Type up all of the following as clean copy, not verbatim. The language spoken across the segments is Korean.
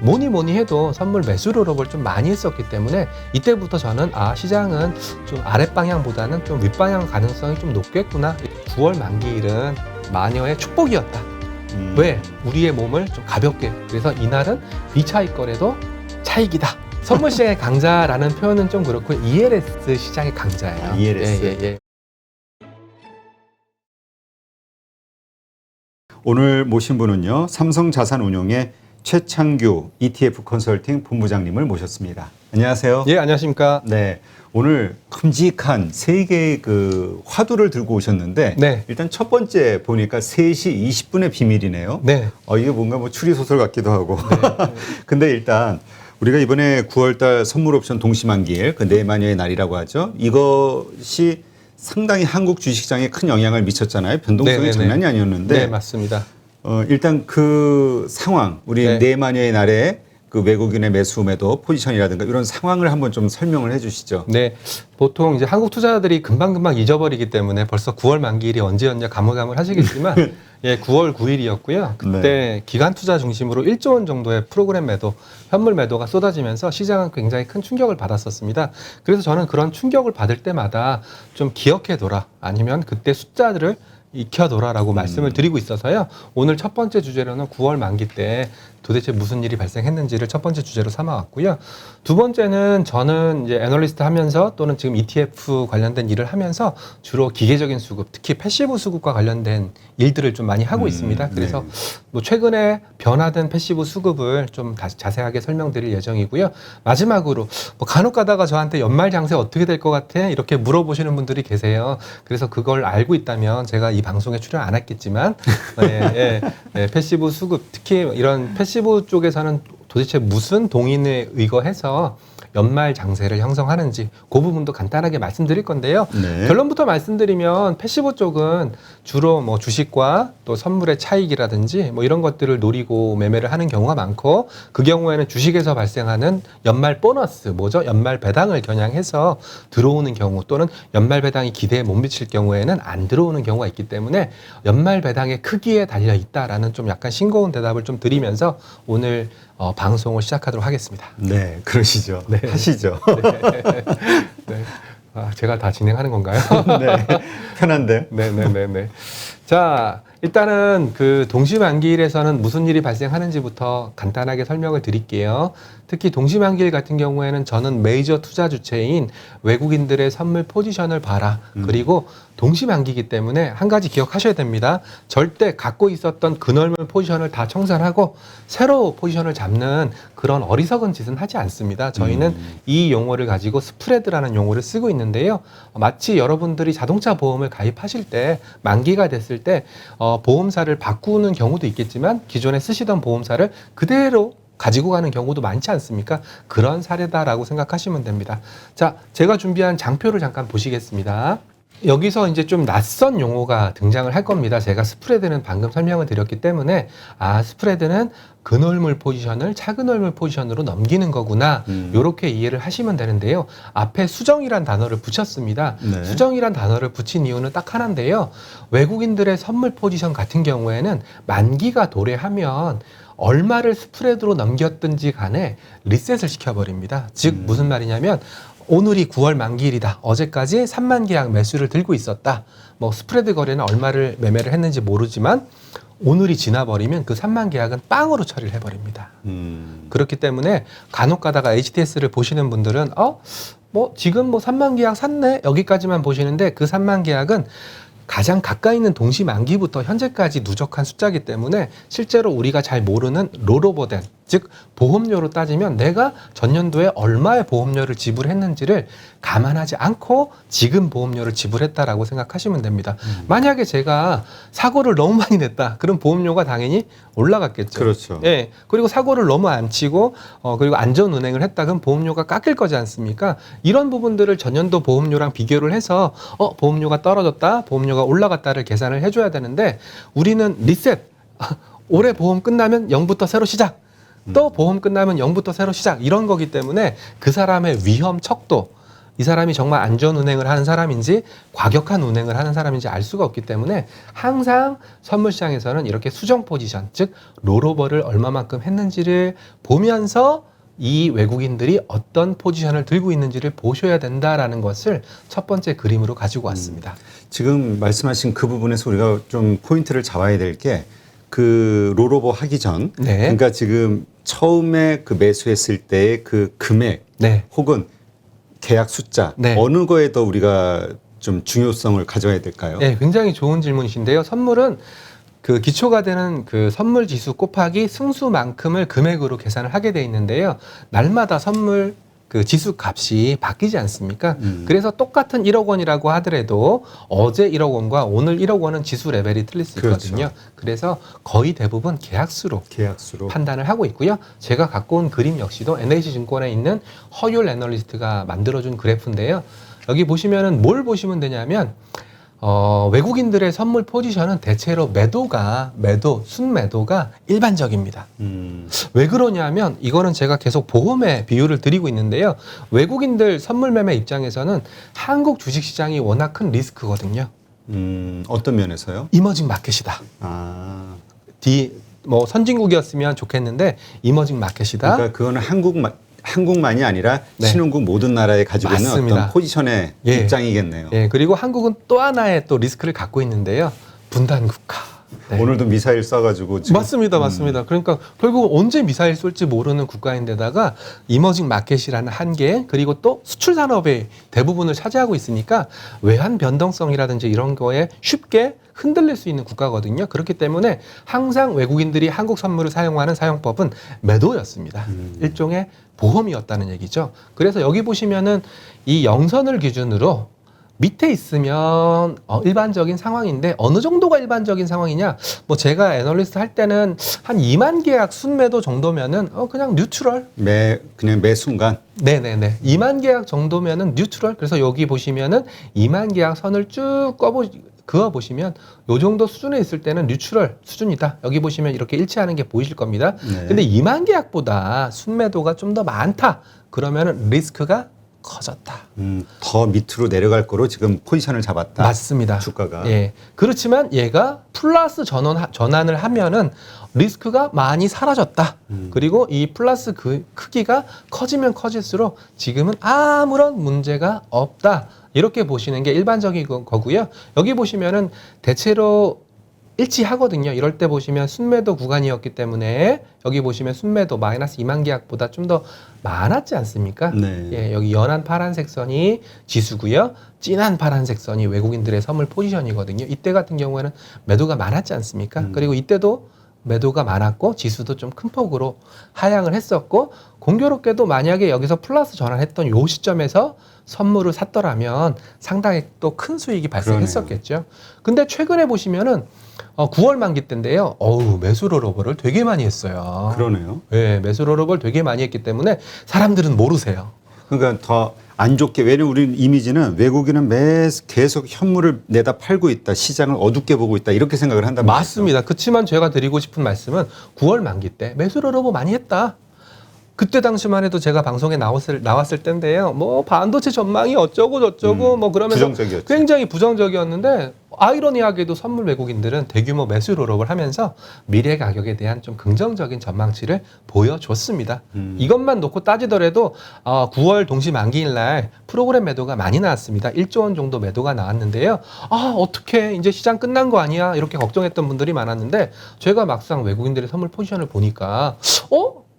뭐니 뭐니 해도 선물 매수를 좀 많이 했었기 때문에 이때부터 저는 시장은 좀 아랫방향보다는 좀 윗방향 가능성이 좀 높겠구나. 9월 만기일은 마녀의 축복이었다. 왜? 우리의 몸을 좀 가볍게. 그래서 이날은 비차익 거래도 차익이다. 선물 시장의 강자라는 표현은 좀 그렇고 ELS 시장의 강자예요. ELS. 예. 오늘 모신 분은요, 삼성자산운용의 최창규 ETF 컨설팅 본부장님을 모셨습니다. 안녕하세요. 예, 안녕하십니까. 네, 오늘 큼직한 세 개의 그 화두를 들고 오셨는데, 네. 일단 첫 번째 보니까 3시 20분의 비밀이네요. 네. 이게 뭔가 뭐 추리소설 같기도 하고. 네. 근데 일단 우리가 이번에 9월달 선물옵션 동시만기일, 그 내마녀의 날이라고 하죠. 이것이 상당히 한국 주식시장에 큰 영향을 미쳤잖아요. 변동성이 네네네. 장난이 아니었는데. 네, 맞습니다. 일단 그 상황, 우리 네. 내마녀의 날에 그 외국인의 매수 매도 포지션이라든가 이런 상황을 한번 좀 설명을 해 주시죠. 네, 보통 이제 한국 투자자들이 금방금방 잊어버리기 때문에 벌써 9월 만기일이 언제였냐 가물가물 하시겠지만 예, 9월 9일이었고요. 그때 기관 투자 중심으로 1조 원 정도의 프로그램 매도, 현물 매도가 쏟아지면서 시장은 굉장히 큰 충격을 받았었습니다. 그래서 저는 그런 충격을 받을 때마다 좀 기억해둬라, 아니면 그때 숫자들을 익혀둬라라고 말씀을 드리고 있어서요. 오늘 첫 번째 주제로는 9월 만기 때 도대체 무슨 일이 발생했는지를 첫 번째 주제로 삼아왔고요. 두 번째는 저는 이제 애널리스트 하면서 또는 지금 ETF 관련된 일을 하면서 주로 기계적인 수급, 특히 패시브 수급과 관련된 일들을 좀 많이 하고 있습니다. 그래서 네. 뭐 최근에 변화된 패시브 수급을 좀 다시 자세하게 설명드릴 예정이고요. 마지막으로 뭐 간혹 가다가 저한테 연말 장세 어떻게 될 것 같아? 이렇게 물어보시는 분들이 계세요. 그래서 그걸 알고 있다면 제가 이 방송에 출연 안 했겠지만 패시브 수급, 특히 이런 패시브 쪽에서는 도대체 무슨 동인에 의거해서 연말 장세를 형성하는지 그 부분도 간단하게 말씀드릴 건데요. 네. 결론부터 말씀드리면 패시브 쪽은 주로 뭐 주식과 또 선물의 차익이라든지 뭐 이런 것들을 노리고 매매를 하는 경우가 많고, 그 경우에는 주식에서 발생하는 연말 보너스, 연말 배당을 겨냥해서 들어오는 경우, 또는 연말 배당이 기대에 못 미칠 경우에는 안 들어오는 경우가 있기 때문에 연말 배당의 크기에 달려 있다라는 좀 약간 싱거운 대답을 좀 드리면서 오늘 방송을 시작하도록 하겠습니다. 네, 그러시죠. 네. 하시죠. 네. 제가 다 진행하는 건가요? 네, 편한데요. 네네네네. 자, 일단은 그 동시만기일에서는 무슨 일이 발생하는지부터 간단하게 설명을 드릴게요. 특히 동시만기일 같은 경우에는 저는 메이저 투자 주체인 외국인들의 선물 포지션을 봐라. 그리고 동시만기이기 때문에 한 가지 기억하셔야 됩니다. 절대 갖고 있었던 그넓은 포지션을 다 청산하고 새로 포지션을 잡는 그런 어리석은 짓은 하지 않습니다. 저희는 이 용어를 가지고 스프레드라는 용어를 쓰고 있는데요. 마치 여러분들이 자동차 보험을 가입하실 때 만기가 됐을 때 보험사를 바꾸는 경우도 있겠지만 기존에 쓰시던 보험사를 그대로 가지고 가는 경우도 많지 않습니까? 그런 사례다라고 생각하시면 됩니다. 자, 제가 준비한 장표를 잠깐 보시겠습니다. 여기서 이제 좀 낯선 용어가 등장을 할 겁니다. 제가 스프레드는 방금 설명을 드렸기 때문에 스프레드는 그넓은 포지션을 차그넓은 포지션으로 넘기는 거구나, 이렇게 이해를 하시면 되는데요. 앞에 수정이란 단어를 붙였습니다. 네. 수정이란 단어를 붙인 이유는 딱 하나인데요. 외국인들의 선물 포지션 같은 경우에는 만기가 도래하면 얼마를 스프레드로 넘겼든지 간에 리셋을 시켜버립니다. 즉 무슨 말이냐면 오늘이 9월 만기일이다. 어제까지 3만 계약 매수를 들고 있었다. 뭐 스프레드 거래는 얼마를 매매를 했는지 모르지만 오늘이 지나버리면 그 3만 계약은 빵으로 처리를 해버립니다. 그렇기 때문에 간혹 가다가 HTS를 보시는 분들은 지금 3만 계약 샀네? 여기까지만 보시는데 그 3만 계약은 가장 가까이 있는 동시 만기부터 현재까지 누적한 숫자이기 때문에 실제로 우리가 잘 모르는 롤오버된, 즉 보험료로 따지면 내가 전년도에 얼마의 보험료를 지불했는지를 감안하지 않고 지금 보험료를 지불했다라고 생각하시면 됩니다. 만약에 제가 사고를 너무 많이 냈다, 그럼 보험료가 당연히 올라갔겠죠. 그렇죠. 예. 그리고 사고를 너무 안 치고 그리고 안전 운행을 했다, 그럼 보험료가 깎일 거지 않습니까? 이런 부분들을 전년도 보험료랑 비교를 해서 보험료가 떨어졌다, 보험료가 올라갔다를 계산을 해줘야 되는데, 우리는 리셋, 올해 보험 끝나면 0부터 새로 시작, 또 보험 끝나면 0부터 새로 시작, 이런 거기 때문에 그 사람의 위험 척도, 이 사람이 정말 안전 운행을 하는 사람인지 과격한 운행을 하는 사람인지 알 수가 없기 때문에 항상 선물 시장에서는 이렇게 수정 포지션, 즉 롤오버를 얼마만큼 했는지를 보면서 이 외국인들이 어떤 포지션을 들고 있는지를 보셔야 된다라는 것을 첫 번째 그림으로 가지고 왔습니다. 지금 말씀하신 그 부분에서 우리가 좀 포인트를 잡아야 될 게 그 롤오버 하기 전, 네. 그러니까 지금 처음에 그 매수했을 때의 그 금액 네. 혹은 계약 숫자 네. 어느 거에 더 우리가 좀 중요성을 가져야 될까요? 네, 굉장히 좋은 질문이신데요. 선물은 그 기초가 되는 그 선물 지수 곱하기 승수만큼을 금액으로 계산을 하게 돼 있는데요. 날마다 선물 그 지수 값이 바뀌지 않습니까? 그래서 똑같은 1억 원이라고 하더라도 어제 1억 원과 오늘 1억 원은 지수 레벨이 틀릴 수 있거든요. 그렇죠. 그래서 거의 대부분 계약수로 계약수로. 판단을 하고 있고요. 제가 갖고 온 그림 역시도 NH증권에 있는 허율 애널리스트가 만들어준 그래프인데요. 여기 보시면은 뭘 보시면 되냐면 외국인들의 선물 포지션은 대체로 순매도가 일반적입니다. 왜 그러냐면 이거는 제가 계속 보험의 비유를 드리고 있는데요. 외국인들 선물 매매 입장에서는 한국 주식시장이 워낙 큰 리스크거든요. 어떤 면에서요? 이머징 마켓이다. 아, 선진국이었으면 좋겠는데 이머징 마켓이다. 그러니까 그거는 한국만이 아니라 네. 신흥국 모든 나라에 가지고 있는 맞습니다. 어떤 포지션의 예. 입장이겠네요. 예, 그리고 한국은 또 하나의 또 리스크를 갖고 있는데요. 분단 국가. 네. 오늘도 미사일 쏴가지고 지금 맞습니다. 그러니까 결국 언제 미사일 쏠지 모르는 국가인데다가 이머징 마켓이라는 한계, 그리고 또 수출 산업의 대부분을 차지하고 있으니까 외환 변동성이라든지 이런 거에 쉽게 흔들릴 수 있는 국가거든요. 그렇기 때문에 항상 외국인들이 한국 선물을 사용하는 사용법은 매도였습니다. 일종의 보험이었다는 얘기죠. 그래서 여기 보시면은 이 영선을 기준으로 밑에 있으면 일반적인 상황인데 어느 정도가 일반적인 상황이냐? 뭐 제가 애널리스트 할 때는 한 2만 계약 순매도 정도면은 그냥 뉴트럴. 그냥 매 순간. 네네네. 2만 계약 정도면은 뉴트럴. 그래서 여기 보시면은 2만 계약 선을 쭉 그어보시면 요 정도 수준에 있을 때는 뉴트럴 수준이다. 여기 보시면 이렇게 일치하는 게 보이실 겁니다. 네. 근데 2만 계약보다 순매도가 좀 더 많다. 그러면은 리스크가 커졌다. 더 밑으로 내려갈 거로 지금 포지션을 잡았다. 맞습니다. 주가가. 예. 그렇지만 얘가 플러스 전환을 하면은 리스크가 많이 사라졌다. 그리고 이 플러스 그 크기가 커지면 커질수록 지금은 아무런 문제가 없다. 이렇게 보시는 게 일반적인 거고요. 여기 보시면은 대체로 일치하거든요. 이럴 때 보시면 순매도 구간이었기 때문에 여기 보시면 순매도 마이너스 2만 계약보다 좀 더 많았지 않습니까? 네. 예, 여기 연한 파란색 선이 지수고요. 진한 파란색 선이 외국인들의 선물 포지션이거든요. 이때 같은 경우에는 매도가 많았지 않습니까? 그리고 이때도 매도가 많았고 지수도 좀 큰 폭으로 하향을 했었고, 공교롭게도 만약에 여기서 플러스 전환했던 요 시점에서 선물을 샀더라면 상당히 또 큰 수익이 발생했었겠죠. 근데 최근에 보시면은 9월 만기 때인데요. 매수 롤오버를 되게 많이 했어요. 그러네요. 네, 매수 롤오버를 되게 많이 했기 때문에 사람들은 모르세요. 그러니까 더 안 좋게, 왜냐면 우리 이미지는 외국인은 계속 현물을 내다 팔고 있다, 시장을 어둡게 보고 있다, 이렇게 생각을 한단 말이죠. 맞습니다. 그렇지만 제가 드리고 싶은 말씀은 9월 만기 때 매수 롤오버 많이 했다. 그때 당시만 해도 제가 방송에 나왔을 때인데요. 뭐 반도체 전망이 어쩌고 저쩌고 뭐 그러면서 부정적이었죠. 굉장히 부정적이었는데, 아이러니하게도 선물 외국인들은 대규모 매수 롤업을 하면서 미래 가격에 대한 좀 긍정적인 전망치를 보여줬습니다. 이것만 놓고 따지더라도 9월 동시 만기일 날 프로그램 매도가 많이 나왔습니다. 1조 원 정도 매도가 나왔는데요. 어떻게 이제 시장 끝난 거 아니야? 이렇게 걱정했던 분들이 많았는데, 제가 막상 외국인들의 선물 포지션을 보니까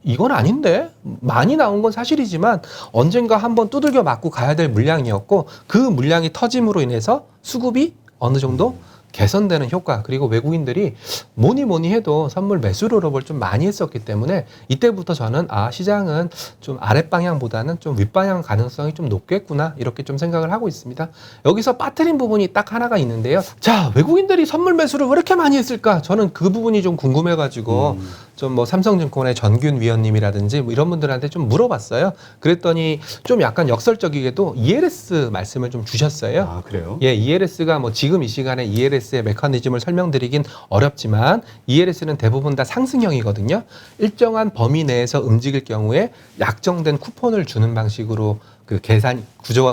이건 아닌데? 많이 나온 건 사실이지만 언젠가 한번 두들겨 맞고 가야 될 물량이었고, 그 물량이 터짐으로 인해서 수급이 어느 정도 개선되는 효과, 그리고 외국인들이 뭐니 해도 선물 매수 롤업을 좀 많이 했었기 때문에 이때부터 저는 시장은 좀 아랫방향보다는 좀 윗방향 가능성이 좀 높겠구나, 이렇게 좀 생각을 하고 있습니다. 여기서 빠뜨린 부분이 딱 하나가 있는데요. 자, 외국인들이 선물 매수를 왜 이렇게 많이 했을까? 저는 그 부분이 좀 궁금해가지고 좀 뭐 삼성증권의 전균 위원님이라든지 뭐 이런 분들한테 좀 물어봤어요. 그랬더니 좀 약간 역설적이게도 ELS 말씀을 좀 주셨어요. 아, 그래요? 예, ELS가 뭐 지금 이 시간에 ELS의 메커니즘을 설명드리긴 어렵지만 ELS는 대부분 다 상승형이거든요. 일정한 범위 내에서 움직일 경우에 약정된 쿠폰을 주는 방식으로 그 계산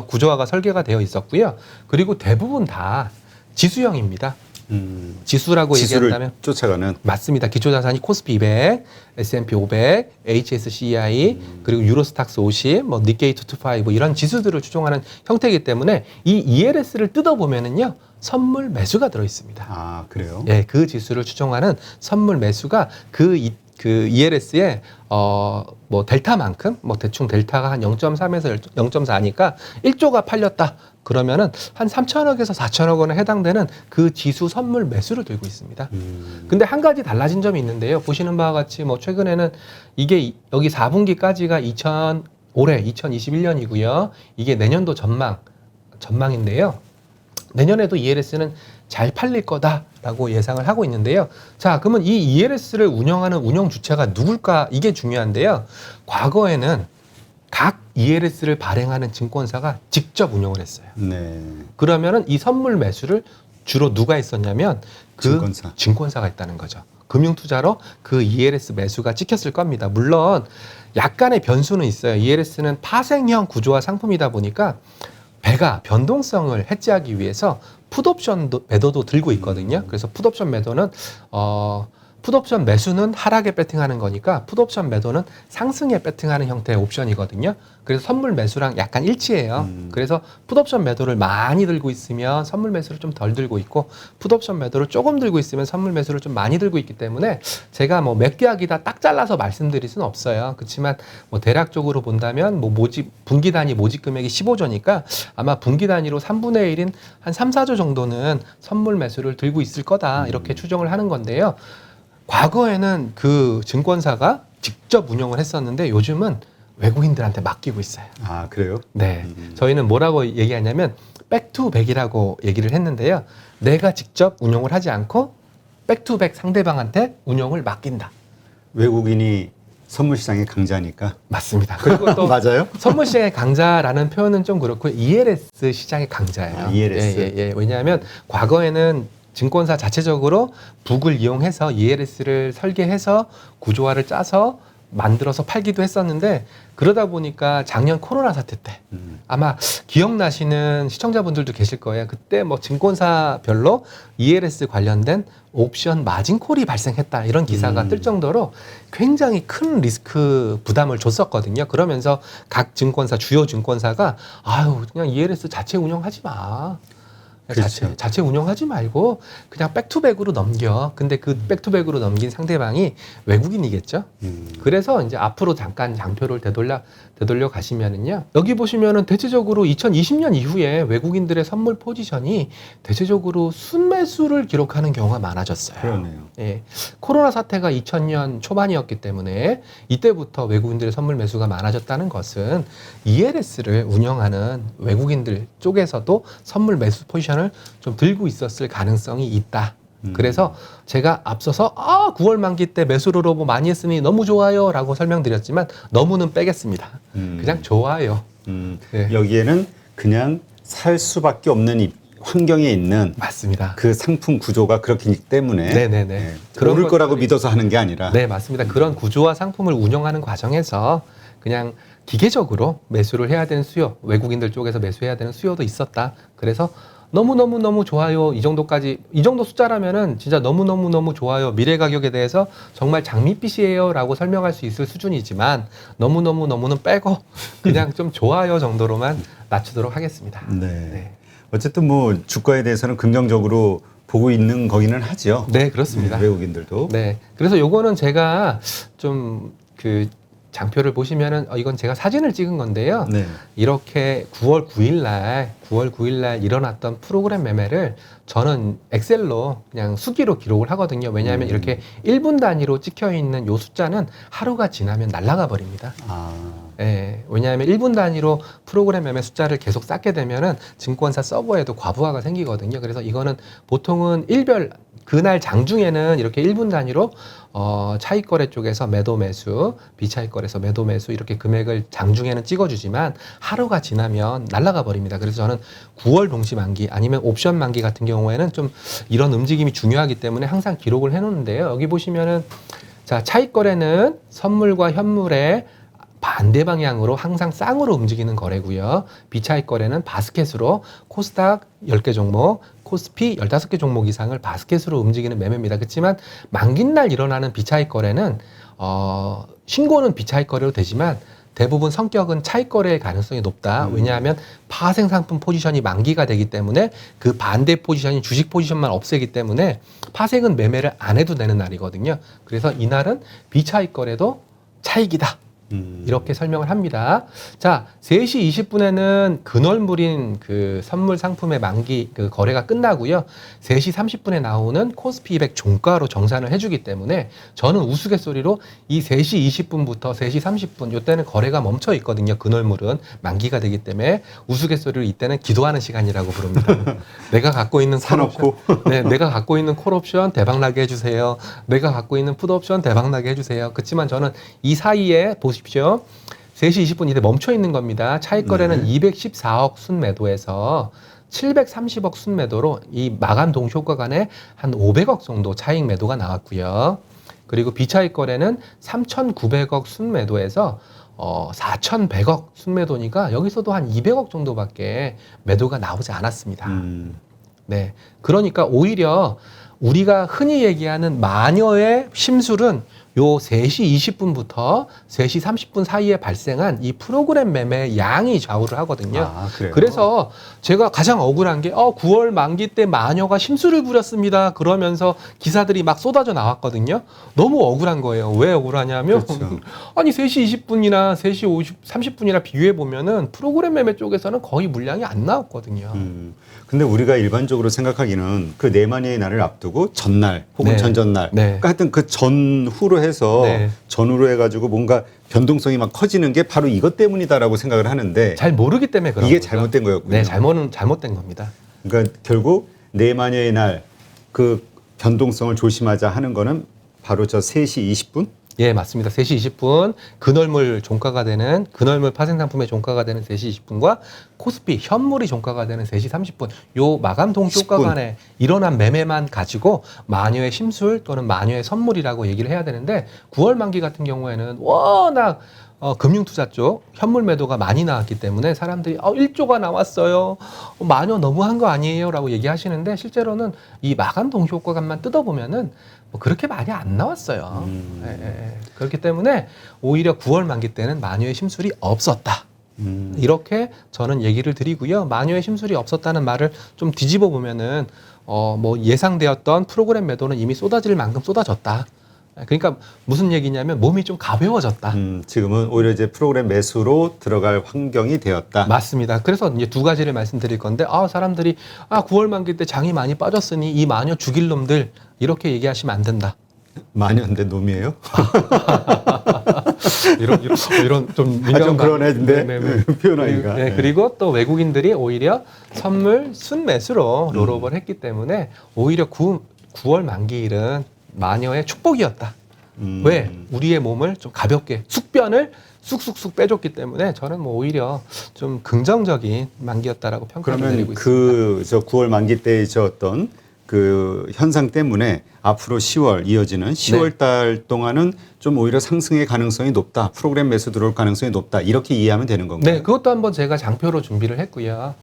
구조화가 설계가 되어 있었고요. 그리고 대부분 다 지수형입니다. 지수라고 지수를 얘기한다면 쫓아가는. 맞습니다. 기초자산이 코스피 200, S&P 500, HSCI 그리고 유로스탁스 50, 뭐 니케이 225 이런 지수들을 추종하는 형태이기 때문에 이 ELS를 뜯어보면은요 선물 매수가 들어 있습니다. 아, 그래요? 예, 그 지수를 추종하는 선물 매수가 그 ELS의 뭐 델타만큼 뭐 대충 델타가 한 0.3에서 0.4니까 1조가 팔렸다. 그러면은 한 3천억에서 4천억 원에 해당되는 그 지수 선물 매수를 들고 있습니다. 근데 한 가지 달라진 점이 있는데요. 보시는 바와 같이 뭐 최근에는 이게 여기 4분기까지가 올해 2021년이고요. 이게 내년도 전망인데요. 내년에도 ELS는 잘 팔릴 거다라고 예상을 하고 있는데요. 자, 그러면 이 ELS를 운영하는 운영 주체가 누굴까? 이게 중요한데요. 과거에는 각 ELS를 발행하는 증권사가 직접 운영을 했어요. 네. 그러면은 이 선물 매수를 주로 누가 했었냐면 그 증권사가 했다는 거죠. 금융투자로 그 ELS 매수가 찍혔을 겁니다. 물론 약간의 변수는 있어요. ELS는 파생형 구조화 상품이다 보니까 배가 변동성을 해지하기 위해서 풋옵션 매도도 들고 있거든요. 그래서 풋옵션 매도는 풋옵션 매수는 하락에 배팅하는 거니까 풋옵션 매도는 상승에 배팅하는 형태의 옵션이거든요. 그래서 선물 매수랑 약간 일치해요. 그래서 풋옵션 매도를 많이 들고 있으면 선물 매수를 좀 덜 들고 있고 풋옵션 매도를 조금 들고 있으면 선물 매수를 좀 많이 들고 있기 때문에 제가 뭐 몇 계약이다 딱 잘라서 말씀드릴 수는 없어요. 그렇지만 뭐 대략적으로 본다면 뭐 분기 단위 모집 금액이 15조니까 아마 분기 단위로 3분의 1인 한 3, 4조 정도는 선물 매수를 들고 있을 거다 이렇게 추정을 하는 건데요. 과거에는 그 증권사가 직접 운영을 했었는데 요즘은 외국인들한테 맡기고 있어요. 아, 그래요? 네. 저희는 뭐라고 얘기하냐면 백투백이라고 얘기를 했는데요. 내가 직접 운영을 하지 않고 백투백 상대방한테 운영을 맡긴다. 외국인이 선물 시장의 강자니까. 맞습니다. 그리고 또 맞아요? 선물 시장의 강자라는 표현은 좀 그렇고 ELS 시장의 강자예요. 아, ELS. 예. 왜냐하면 과거에는 증권사 자체적으로 북을 이용해서 ELS를 설계해서 구조화를 짜서 만들어서 팔기도 했었는데 그러다 보니까 작년 코로나 사태 때 아마 기억나시는 시청자분들도 계실 거예요. 그때 뭐 증권사별로 ELS 관련된 옵션 마진콜이 발생했다 이런 기사가 뜰 정도로 굉장히 큰 리스크 부담을 줬었거든요. 그러면서 각 증권사 주요 증권사가 아유 그냥 ELS 자체 운영하지 마. 그렇죠. 자체 운영하지 말고 그냥 백투백으로 넘겨. 근데 그 백투백으로 넘긴 상대방이 외국인이겠죠. 그래서 이제 앞으로 잠깐 장표를 되돌려 가시면은요. 여기 보시면은 대체적으로 2020년 이후에 외국인들의 선물 포지션이 대체적으로 순매수를 기록하는 경우가 많아졌어요. 그러네요. 예. 코로나 사태가 2000년 초반이었기 때문에 이때부터 외국인들의 선물 매수가 많아졌다는 것은 ELS를 운영하는 외국인들 쪽에서도 선물 매수 포지션을 좀 들고 있었을 가능성이 있다. 그래서 제가 앞서서 9월 만기 때 매수로 뭐 많이 했으니 너무 좋아요 라고 설명드렸지만 너무는 빼겠습니다. 그냥 좋아요. 네. 여기에는 그냥 살 수밖에 없는 환경에 있는 맞습니다. 그 상품 구조가 그렇기 때문에 네네네. 오를 거라고 믿어서 하는 게 아니라 네, 맞습니다. 그런 구조화 상품을 운영하는 과정에서 그냥 기계적으로 매수를 해야 되는 수요, 외국인들 쪽에서 매수해야 되는 수요도 있었다. 그래서 너무 좋아요. 이 정도 숫자라면은 진짜 너무 좋아요. 미래 가격에 대해서 정말 장밋빛이에요라고 설명할 수 있을 수준이지만 너무는 빼고 그냥 좀 좋아요 정도로만 낮추도록 하겠습니다. 네. 어쨌든 뭐 주가에 대해서는 긍정적으로 보고 있는 거기는 하죠. 네, 그렇습니다. 외국인들도. 네. 그래서 요거는 제가 좀 그 장표를 보시면은 이건 제가 사진을 찍은 건데요. 네. 이렇게 9월 9일 날 일어났던 프로그램 매매를 저는 엑셀로 그냥 수기로 기록을 하거든요. 왜냐하면 이렇게 1분 단위로 찍혀 있는 요 숫자는 하루가 지나면 날아가 버립니다. 아. 예, 왜냐하면 1분 단위로 프로그램 매매 숫자를 계속 쌓게 되면은 증권사 서버에도 과부하가 생기거든요. 그래서 이거는 보통은 일별 그날 장중에는 이렇게 1분 단위로 차익 거래 쪽에서 매도 매수, 비차익 거래에서 매도 매수 이렇게 금액을 장중에는 찍어주지만 하루가 지나면 날아가 버립니다. 그래서 저는 9월 동시 만기 아니면 옵션 만기 같은 경우에는 좀 이런 움직임이 중요하기 때문에 항상 기록을 해놓는데요. 여기 보시면은 자, 차익 거래는 선물과 현물의 반대 방향으로 항상 쌍으로 움직이는 거래고요. 비차익 거래는 바스켓으로 코스닥 10개 종목, 코스피 15개 종목 이상을 바스켓으로 움직이는 매매입니다. 그렇지만 만기날 일어나는 비차익 거래는 신고는 비차익 거래로 되지만 대부분 성격은 차익 거래의 가능성이 높다. 왜냐하면 파생 상품 포지션이 만기가 되기 때문에 그 반대 포지션이 주식 포지션만 없애기 때문에 파생은 매매를 안 해도 되는 날이거든요. 그래서 이날은 비차익 거래도 차익이다. 이렇게 설명을 합니다. 자, 3시 20분에는 근월물인 그 선물 상품의 만기 그 거래가 끝나고요. 3시 30분에 나오는 코스피 200 종가로 정산을 해주기 때문에 저는 우스갯소리로 이 3시 20분부터 3시 30분 이때는 거래가 멈춰 있거든요. 근월물은 만기가 되기 때문에 우스갯소리로 이때는 기도하는 시간이라고 부릅니다. 내가 갖고 있는 사놓고 네, 내가 갖고 있는 콜옵션 대박나게 해주세요. 내가 갖고 있는 풋옵션 대박나게 해주세요. 그렇지만 저는 이 사이에 보십시오. 3시 20분 이때 멈춰 있는 겁니다. 차익 거래는 214억 순매도에서 730억 순매도로 이 마감 동시효과 간에 한 500억 정도 차익 매도가 나왔고요. 그리고 비차익 거래는 3,900억 순매도에서 4,100억 순매도니까 여기서도 한 200억 정도밖에 매도가 나오지 않았습니다. 네, 그러니까 오히려 우리가 흔히 얘기하는 마녀의 심술은 요 3시 20분부터 3시 30분 사이에 발생한 이 프로그램 매매의 양이 좌우를 하거든요. 아, 그래요? 그래서 제가 가장 억울한 게 9월 만기 때 마녀가 심술을 부렸습니다. 그러면서 기사들이 막 쏟아져 나왔거든요. 너무 억울한 거예요. 왜 억울하냐면 그렇죠. 아니 3시 20분이나 3시 30분이나 비교해 보면은 프로그램 매매 쪽에서는 거의 물량이 안 나왔거든요. 근데 우리가 일반적으로 생각하기는 그 네마니의 날을 앞두고 전날 혹은 네. 전전날 네. 그러니까 하여튼 그 전후로 해서 네. 전후로 해가지고 뭔가 변동성이 막 커지는 게 바로 이것 때문이다라고 생각을 하는데 잘 모르기 때문에 그런 이게 거죠. 잘못된 거였군요. 네, 잘못된 겁니다. 그러니까 결국 네마니의 날 그 변동성을 조심하자 하는 거는 바로 저 3시 20분? 예, 맞습니다. 3시 20분 근월물 종가가 되는 근월물 파생 상품의 종가가 되는 3시 20분과 코스피 현물이 종가가 되는 3시 30분 요 마감 동시효과 10분. 간에 일어난 매매만 가지고 마녀의 심술 또는 마녀의 선물이라고 얘기를 해야 되는데 9월 만기 같은 경우에는 워낙 금융투자 쪽 현물 매도가 많이 나왔기 때문에 사람들이 1조가 나왔어요. 마녀 너무한 거 아니에요? 라고 얘기하시는데 실제로는 이 마감 동시효과만 뜯어보면은 뭐 그렇게 많이 안 나왔어요. 예. 그렇기 때문에 오히려 9월 만기 때는 마녀의 심술이 없었다. 이렇게 저는 얘기를 드리고요. 마녀의 심술이 없었다는 말을 좀 뒤집어 보면은 뭐 예상되었던 프로그램 매도는 이미 쏟아질 만큼 쏟아졌다. 그러니까 무슨 얘기냐면 몸이 좀 가벼워졌다. 지금은 오히려 이제 프로그램 매수로 들어갈 환경이 되었다. 맞습니다. 그래서 이제 두 가지를 말씀드릴 건데, 사람들이 9월 만기 때 장이 많이 빠졌으니 이 마녀 죽일 놈들 이렇게 얘기하시면 안 된다. 마녀인데 놈이에요? 이런 좀 좀 민감한 그런 애인데 표현하기가. 네, 그리고 또 외국인들이 오히려 선물 순매수로 롤오버를 했기 때문에 오히려 9월 만기일은 마녀의 축복이었다. 왜? 우리의 몸을 좀 가볍게 숙변을 쑥쑥쑥 빼줬기 때문에 저는 뭐 오히려 좀 긍정적인 만기였다라고 평가를 드리고 그러면 있습니다. 저 9월 만기 때의 저 어떤 그 현상 때문에 앞으로 10월 이어지는 10월 달 동안은 좀 오히려 상승의 가능성이 높다. 프로그램 매수 들어올 가능성이 높다. 이렇게 이해하면 되는 건가요? 네, 그것도 한번 제가 장표로 준비를 했고요.